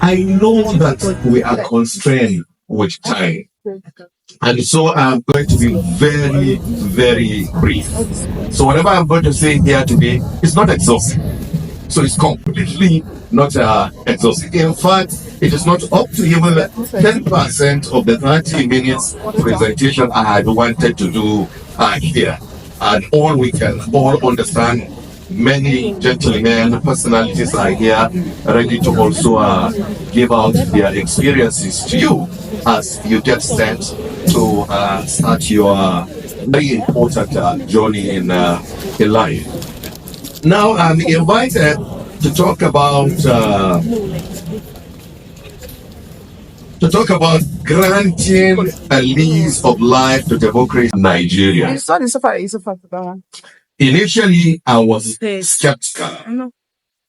I know that we are constrained with time, and so I'm going to be very, very brief. So whatever I'm going to say here today is not exhaustive. So it's completely not exhaustive. In fact, it is not up to even 10% of the 30 minutes presentation I had wanted to do here. And all we can all understand, many gentlemen, personalities are here ready to also give out their experiences to you as you get sent to start your very important journey in life. Now I'm invited to talk about granting a lease of life to democracy in Nigeria. Initially, I was skeptical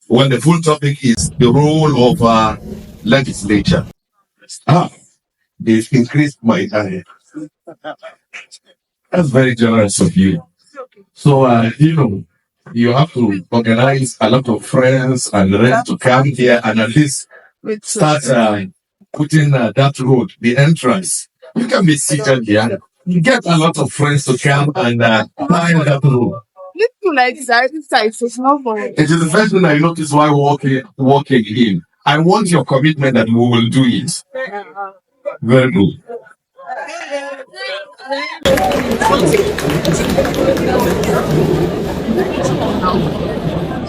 when the full topic is the role of legislature. They increased my time. That's very generous of you. So, you have to organize a lot of friends and the rest to come here and at least start putting that road, the entrance. You can be seated here. You get a lot of friends to come and find that road. It is the first thing I noticed while walking in. I want your commitment that we will do it. Very good.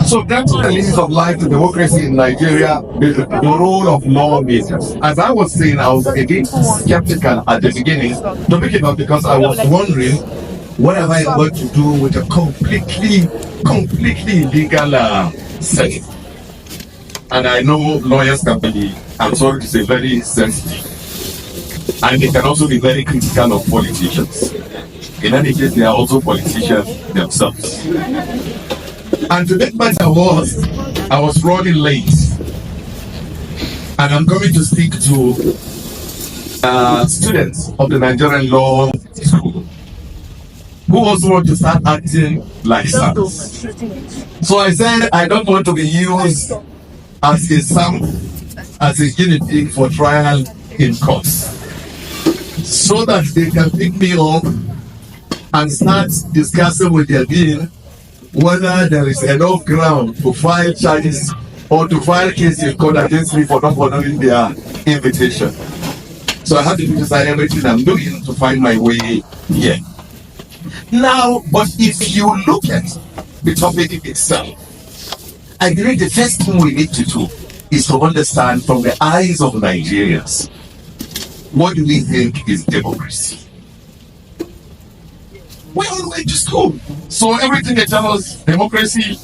So that's the lease of life to democracy in Nigeria, the role of lawmakers. As I was saying, I was a bit skeptical at the beginning, to make it up because I was wondering, what am I going to do with a completely illegal setting? And I know lawyers can be, I'm sorry to say, very sensitive. And they can also be very critical of politicians. In any case, they are also politicians themselves. And to make matter worse, I was running late. And I'm going to speak to students of the Nigerian Law School who also want to start acting like SARS. So I said I don't want to be used as a sample, as a guinea pig for trial in court, so that they can pick me up and start discussing with their dean whether there is enough ground to file charges or to file cases in court against me for not honoring their invitation. So I have to decide everything I'm doing to find my way here. Now, but if you look at the topic itself, I believe the first thing we need to do is to understand from the eyes of Nigerians, what do we think is democracy? We all went to school. So everything they tell us, democracy,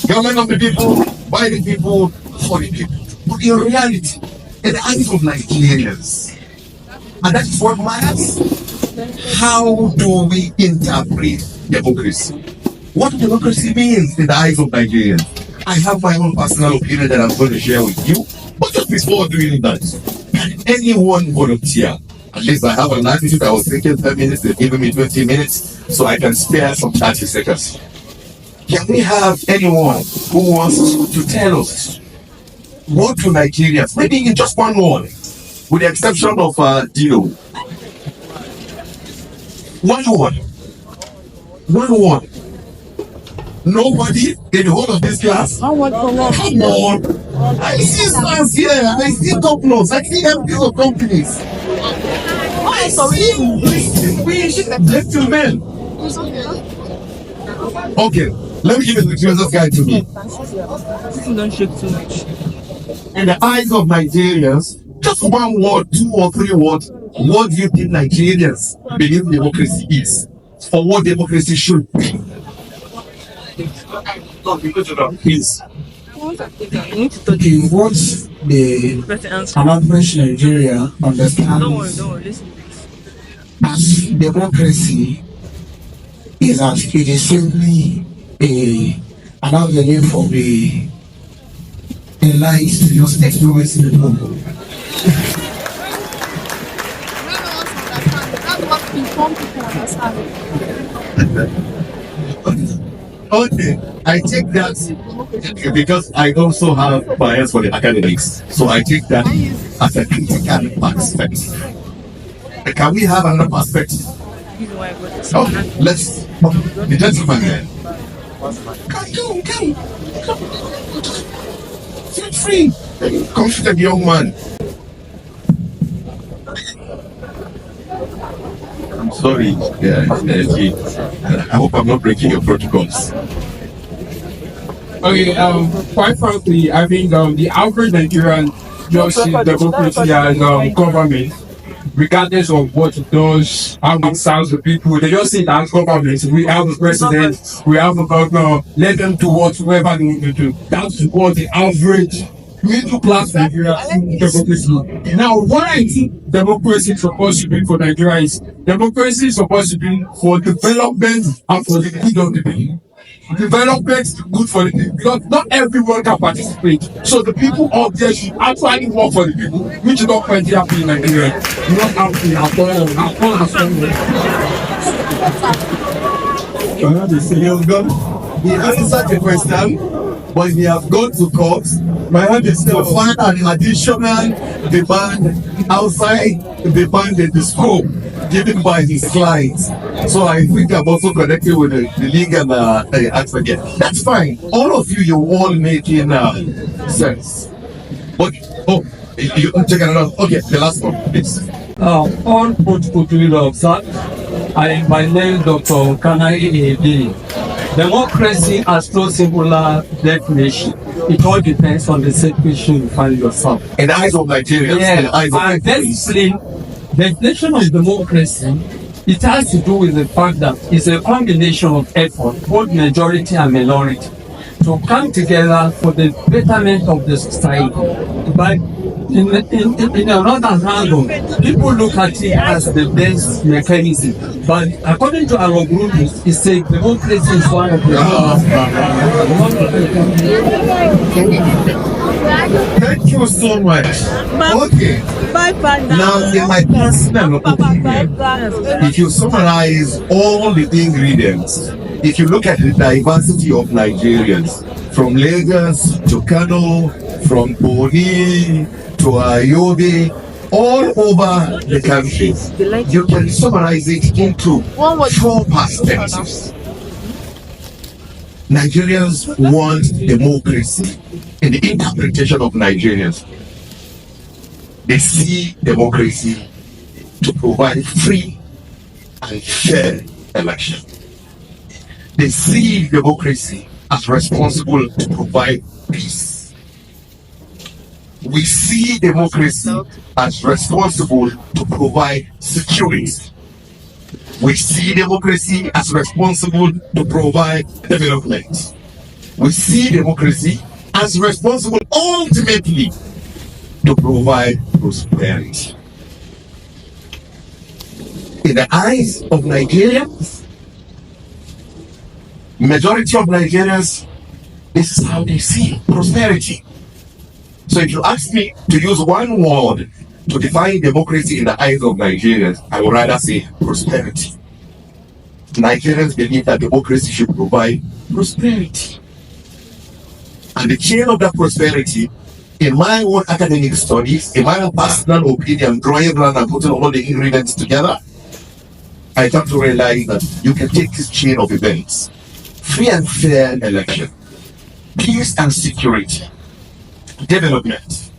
government of the people, by the people, for the people. But in reality, in the eyes of Nigerians, and that is what matters, how do we interpret democracy? What democracy means in the eyes of Nigerians? I have my own personal opinion that I'm going to share with you. But just before doing that, can anyone volunteer? At least I have an attitude. I was thinking 10 minutes, they've given me 20 minutes, so I can spare some 30 seconds. Can we have anyone who wants to tell us what do Nigerians, maybe in just one word, with the exception of Dino? One word. One word. Nobody in the whole of this class? Come on. I see stars here. I see governors. I see MPs of companies. I see gentlemen. Okay, let me give it the closest guy to me. Don't shake too much. In the eyes of Nigerians, just one word, 2 or 3 words. What do you think Nigerians believe democracy is? Or what democracy should be? Please. What the average Nigeria understands as democracy is as it is simply an avenue for the elites to just exploit the people. Okay, I take that because I also have bias for the academics, so I take that as a critical perspective. Can we have another perspective? Oh, let's. Oh, the gentleman there. Come. Feel free. Confident young man. I'm sorry. Yeah, I hope I'm not breaking your protocols. Okay, quite frankly, I think the average Nigerian just sees democracy as government, regardless of what it does, how it serves the people. They just see it as government. We have a president, we have a governor, let them do whatever they need to do. That's what the average middle class Nigeria sees democracy. Now, what I think democracy is supposed to be for Nigeria is democracy is supposed to be for development and for the good of the people. Development is good for the people because not everyone can participate. So the people out there should actually work for the people, which is not quite happy in Nigeria. Not happy at all. He answered the question, but he has gone to court. My hand is still find an additional demand outside the band in the scope given by his clients. So I think I'm also connected with the legal advocate. That's fine. All of you all making sense. But you take another. Okay, the last one, please. All put observed. My name is Dr. Kanai AD. Democracy has no singular definition. It all depends on the situation you find yourself. In the eyes of Nigerians, Yeah, in the eyes of and basically, definition of democracy, it has to do with the fact that it's a combination of effort, both majority and minority, to come together for the betterment of the society. But in another angle, people look at it as the best mechanism. But according to our group, it's a democracy is one of the Thank you so much. Okay. Now, in my personal opinion, if you summarize all the ingredients, if you look at the diversity of Nigerians, from Lagos to Kano, from Boni to Ayobe, all over the country, you can summarize it into 4 perspectives. Nigerians want democracy in the interpretation of Nigerians. They see democracy to provide free and fair election. They see democracy as responsible to provide peace. We see democracy as responsible to provide security. We see democracy as responsible to provide development. We see democracy as responsible ultimately to provide prosperity. In the eyes of Nigerians, majority of Nigerians, this is how they see prosperity. So if you ask me to use one word to define democracy in the eyes of Nigerians, I would rather say prosperity. Nigerians believe that democracy should provide prosperity. And the chain of that prosperity, in my own academic studies, in my own personal opinion, drawing around and putting all the ingredients together, I come to realize that you can take this chain of events: free and fair election, peace and security, development.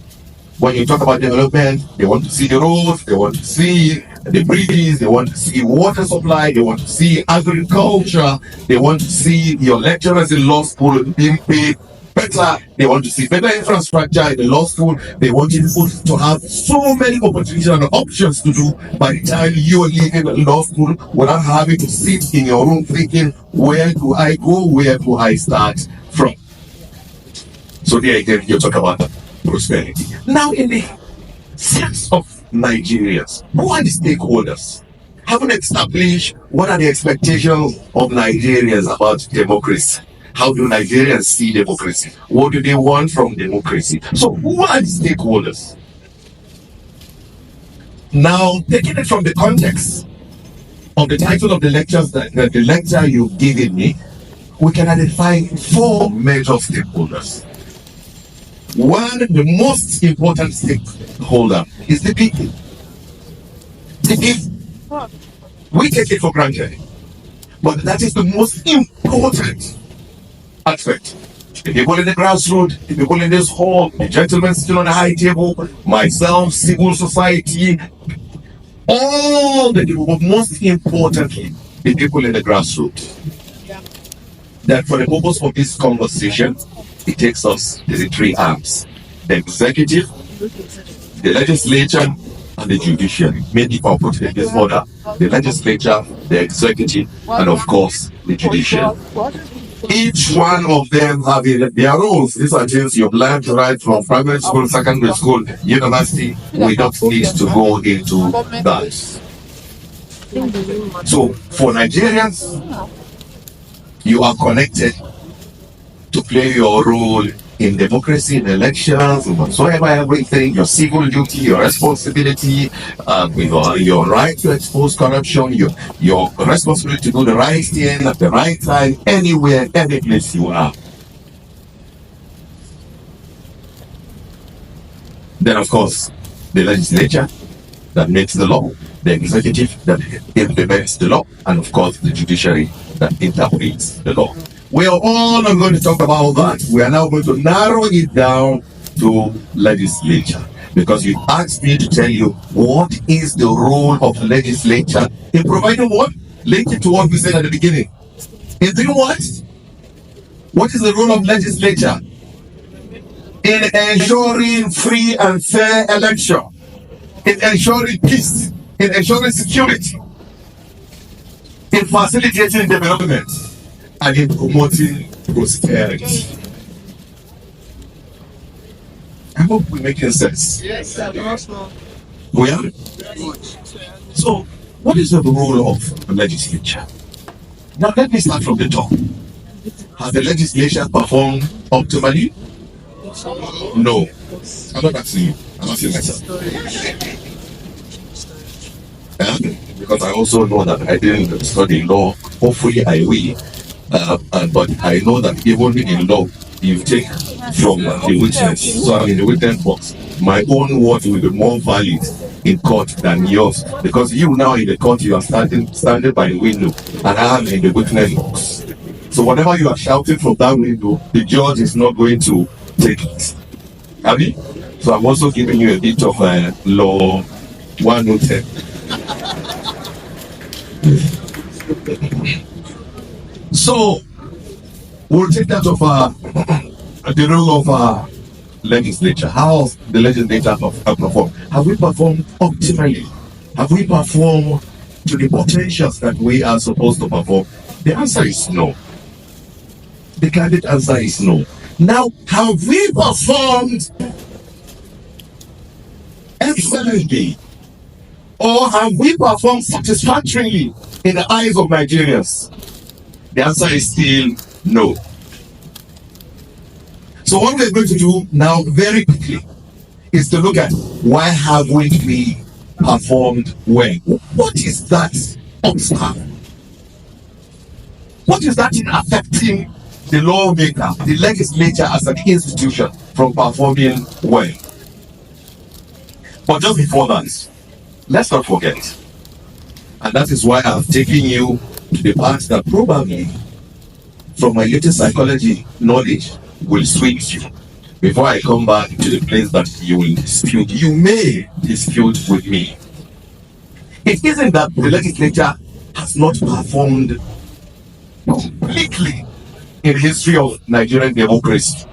When you talk about development, they want to see the roads, they want to see the bridges, they want to see water supply, they want to see agriculture, they want to see your lecturers in law school being paid better, they want to see better infrastructure in the law school, they want people to have so many opportunities and options to do by the time you are leaving law school without having to sit in your room thinking, where do I go, where do I start from? So there again, you talk about prosperity. Now, in the sense of Nigerians, who are the stakeholders? Haven't established what are the expectations of Nigerians about democracy. How do Nigerians see democracy? What do they want from democracy? So who are the stakeholders? Now, taking it from the context of the title of the lectures, the lecture you've given me, we can identify 4 major stakeholders. One, the most important stakeholder is the people. The people. We take it for granted, but that is the most important aspect. The people in the grassroots, the people in this hall, the gentlemen sitting on the high table, myself, civil society, all the people, but most importantly, the people in the grassroots. That for the purpose of this conversation, it takes us to the 3 arms: the executive, the legislature, and the judiciary. Maybe if I put it in this order: the legislature, the executive, and of course, the judiciary. Each one of them have their roles. These are things you've learned right from primary school, secondary school, university. We don't need to go into that. So, for Nigerians, you are connected to play your role in democracy, in elections, in whatsoever, everything, your civil duty, your responsibility, your right to expose corruption, your responsibility to do the right thing at the right time, anywhere, any place you are. Then, of course, the legislature that makes the law, the executive that implements the law, and of course, the judiciary that interprets the law. We are all not going to talk about that. We are now going to narrow it down to legislature, because you asked me to tell you what is the role of legislature in providing what? Link it to what we said at the beginning. In doing what? What is the role of legislature? In ensuring free and fair election, in ensuring peace, in ensuring security, in facilitating development, and in promoting prosperity. I hope we're making sense. Yes, We are? So, what is the role of the legislature? Now, let me start from the top. Has the legislature performed optimally? No. I'm not asking you. I'm asking myself. Because I also know that I didn't study law. Hopefully, I will. But I know that even in law, you take from the witness. So I'm in the witness box. My own word will be more valid in court than yours, because you now in the court, you are standing by the window, and I am in the witness box. So whatever you are shouting from that window, the judge is not going to take it. Have you? So I'm also giving you a bit of law 110. So we'll take that of the role of legislature. How the legislature have performed? Have we performed optimally? Have we performed to the potentials that we are supposed to perform? The answer is no. The candid answer is no. Now, have we performed excellently, or have we performed satisfactorily in the eyes of Nigerians? The answer is still no. So what we're going to do now very quickly is to look at why haven't we performed well? What is that obstacle? What is that in affecting the lawmaker, the legislature as an institution from performing well? But just before that, let's not forget, and that is why I've taken you to the part that probably from my little psychology knowledge will switch you before I come back to the place that you will dispute. You may dispute with me. It isn't that the legislature has not performed completely in the history of Nigerian democracy.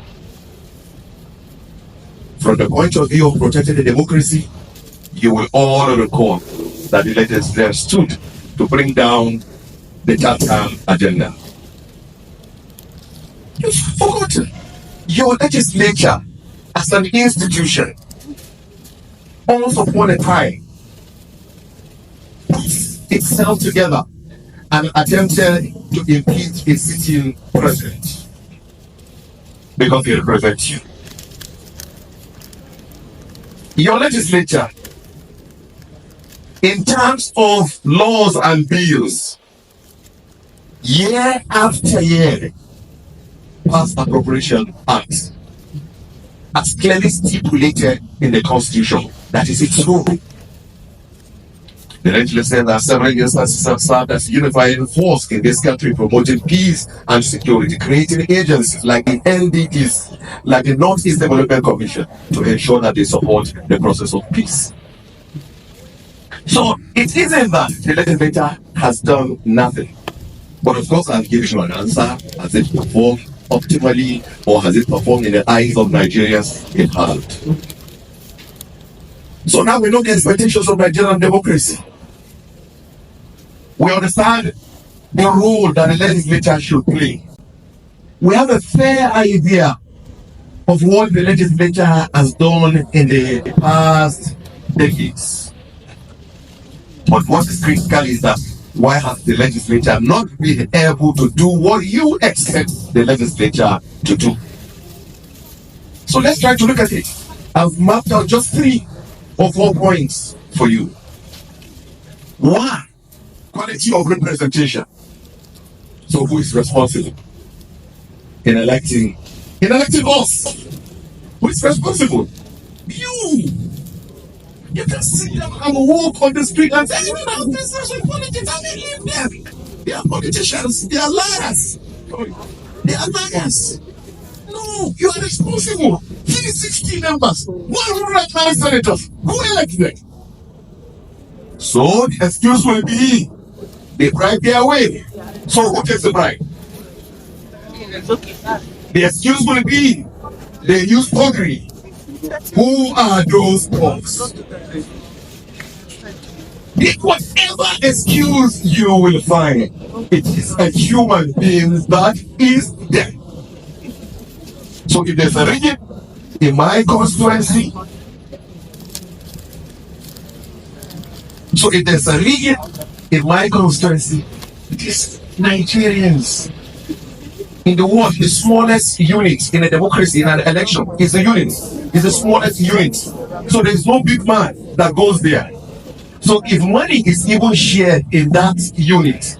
From the point of view of protecting the democracy, you will all recall that the legislature stood to bring down the charter agenda. You've forgotten. Your legislature as an institution, once upon a time, put itself together and attempted to impeach a sitting president because they represent you. Your legislature, in terms of laws and bills, year after year, past appropriation acts as clearly stipulated in the Constitution. That is its role. The legislature has several years has served as a unifying force in this country, promoting peace and security, creating agencies like the NDTs, like the Northeast Development Commission, to ensure that they support the process of peace. So it isn't that the legislature has done nothing. But of course, I've given you an answer. Has it performed optimally, or has it performed in the eyes of Nigerians? It hasn't. So now we know the expectations of Nigerian democracy. We understand the role that the legislature should play. We have a fair idea of what the legislature has done in the past decades. But what is critical is that why has the legislature not been able to do what you expect the legislature to do? So let's try to look at it. I've mapped out just 3 or 4 points for you. 1, quality of representation. So who is responsible in electing us? Who is responsible? You. You can see them and walk on the street and say, you know, business with politics, I mean, leave them. They are politicians, they are liars. They are liars. No, you are responsible. 360 members, 109 senators. Who elected them? So the excuse will be they bribe their way. So who takes the bribe? The excuse will be they use thuggery. Who are those folks? Pick whatever excuse you will find. It is a human being that is there. So if there's a rigging in my constituency, it is Nigerians. In the world, the smallest unit in a democracy, in an election, is a unit. It's the smallest unit. So there's no big man that goes there. So if money is even shared in that unit,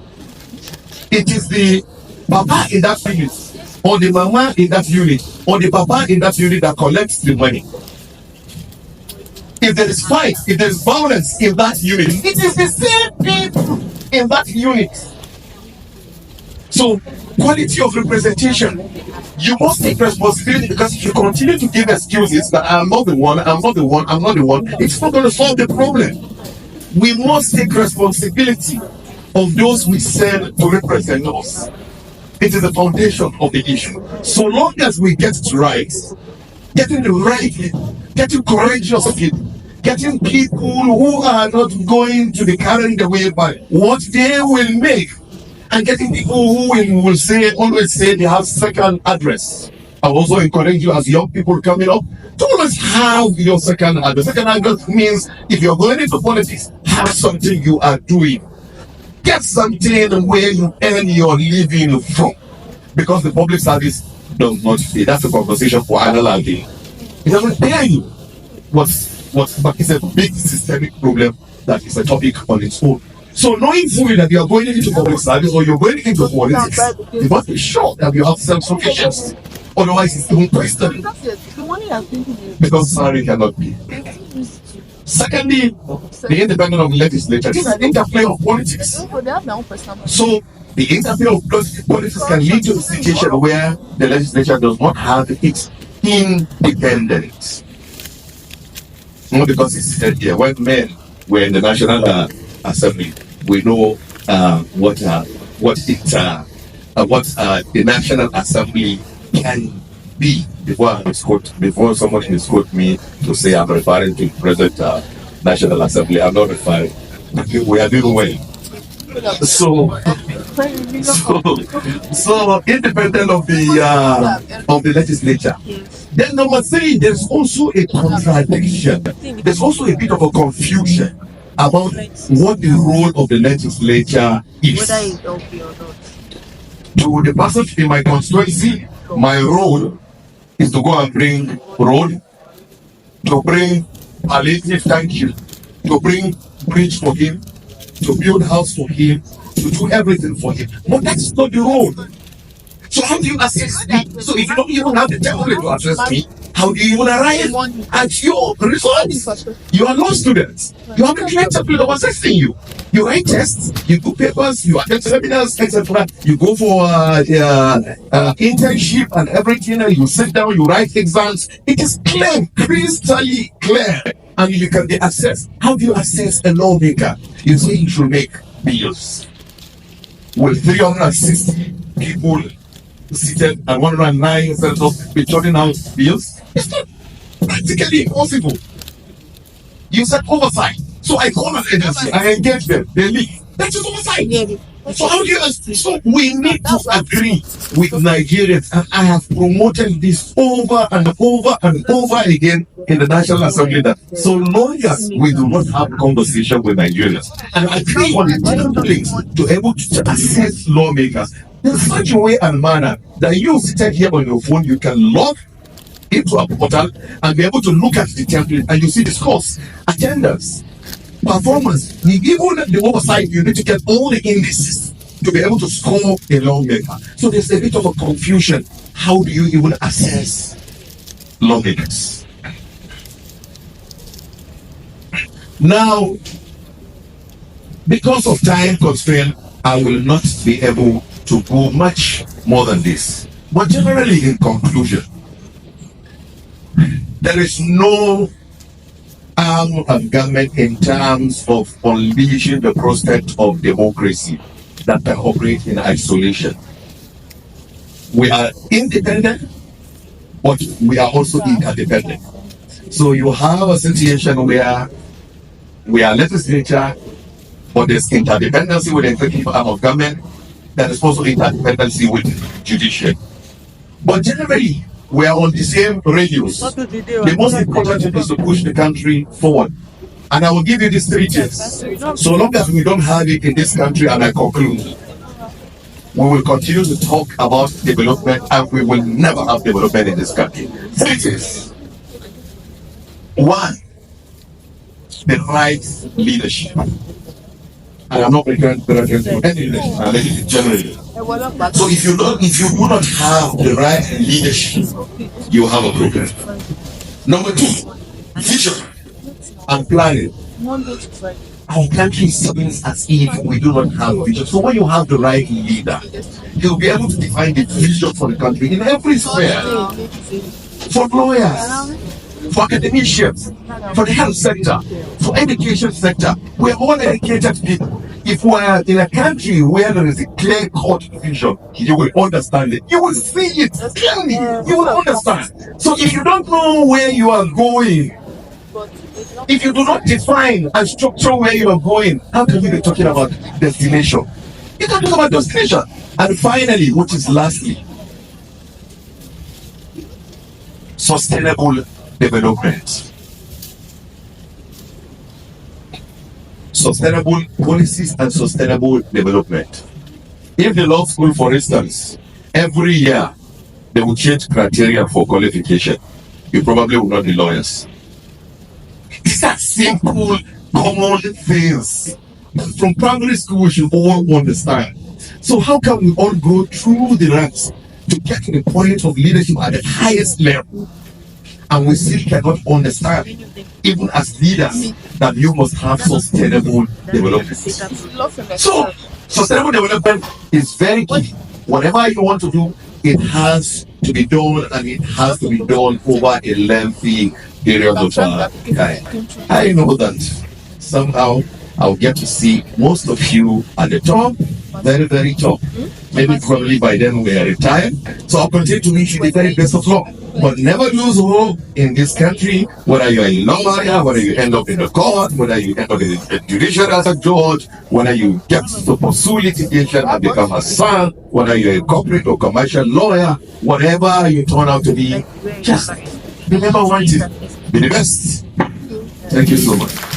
it is the papa in that unit, or the mama in that unit, or the papa in that unit that collects the money. If there is fight, if there is violence in that unit, it is the same people in that unit. So, quality of representation. You must take responsibility, because if you continue to give excuses that I'm not the one, it's not going to solve the problem. We must take responsibility of those we send to represent us. It is the foundation of the issue. So long as we get it right, getting the right people, getting courageous people, getting people who are not going to be carried away by what they will make, and getting people who will always say they have second address. I also encourage you as young people coming up to always have your second address. Second address means if you're going into politics, have something you are doing. Get something where you earn your living from. Because the public service does not pay. That's a conversation for another day. It doesn't pay you. But it's a big systemic problem that is a topic on its own. So knowing fully that you are going into public service or you're going into politics, you must be sure that you have self-sufficiency. Otherwise, it's even questionable. Because salary cannot be. Secondly, the independence of the legislature. This is an interplay of politics. So the interplay of politics can lead to a situation where the legislature does not have its independence. Not because it's said here. When men were in the National Assembly, we know what the National Assembly can be. Before somebody misquote me to say I'm referring to the present National Assembly, I'm not referring. We are doing well. So independent of the legislature. Then number 3, there's also a contradiction. There's also a bit of a confusion about what the role of the legislature is. To the person in my constituency, my role is to go and bring road, to bring palliative thank you, to bring bridge for him, to build house for him, to do everything for him. But that's not the role. So how do you assess me? So if you don't even have the template to assess me, how do you even arrive at your results? You are law students. You have a clear template of assessing you. You write tests, you do papers, you attend seminars, etc. You go for internship and everything, and you sit down, you write exams. It is clear, crystally clear, and you can be assessed. How do you assess a lawmaker? You say you should make bills with 360 people seated and 109 senators be turning out bills. It's not practically impossible. You said oversight. So I call an agency, I engage them, they leave. That is oversight. So how do you so we need to agree with Nigerians, and I have promoted this over and over and over again in the National Assembly that so long as we do not have conversation with Nigerians and agree on the templates to able to assess lawmakers in such a way and manner that you sit here on your phone, you can log into a portal and be able to look at the template and you see the scores, attendance, performance, even the oversight. You need to get all the indices to be able to score a lawmaker. So there's a bit of a confusion. How do you even assess lawmakers? Now, because of time constraint, I will not be able to go much more than this. But generally, in conclusion, there is no arm of government in terms of unleashing the prospect of democracy that can operate in isolation. We are independent, but we are also interdependent. So you have a situation where we are legislature, but there's interdependency with the executive arm of government. There is also interdependency with judiciary. But generally, we are on the same radius. The most important thing is to push the country forward. And I will give you these 3 tips. So long as we don't have it in this country, and I conclude, we will continue to talk about development and we will never have development in this country. 3 tips. 1, the right leadership. And I'm not referring to any leadership, I'm making it generally. So if you do not have the right leadership, you have a problem. Number 2, vision and planning. Our country seems as if we do not have vision. So when you have the right leader, he'll be able to define the vision for the country in every sphere. For lawyers, for academicians, for the health sector, for education sector. We're all educated people. If we are in a country where there is a clear-cut vision, you will understand it. You will see it clearly. You will understand. So if you don't know where you are going, if you do not define and structure where you are going, how can you be talking about destination? You can talk about destination. And finally, which is lastly, sustainable development. Sustainable policies and sustainable development. If the law school, for instance, every year they will change criteria for qualification, you probably will not be lawyers. These are simple, common things. From primary school, we should all understand. So how can we all go through the ranks to get to the point of leadership at the highest level? And we still cannot understand, even as leaders, that you must have sustainable development. So, sustainable development is very key. Whatever you want to do, it has to be done, and it has to be done over a lengthy period of time. I know that somehow I'll get to see most of you at the top, very, very top. Maybe probably by then we are retired. So I'll continue to wish you the very best of luck. But never lose hope in this country, whether you're a lawyer, whether you end up in the court, whether you end up in the judiciary as a judge, whether you get to pursue litigation and become a son, whether you're a corporate or commercial lawyer, whatever you turn out to be, just remember one thing, be the best. Thank you so much.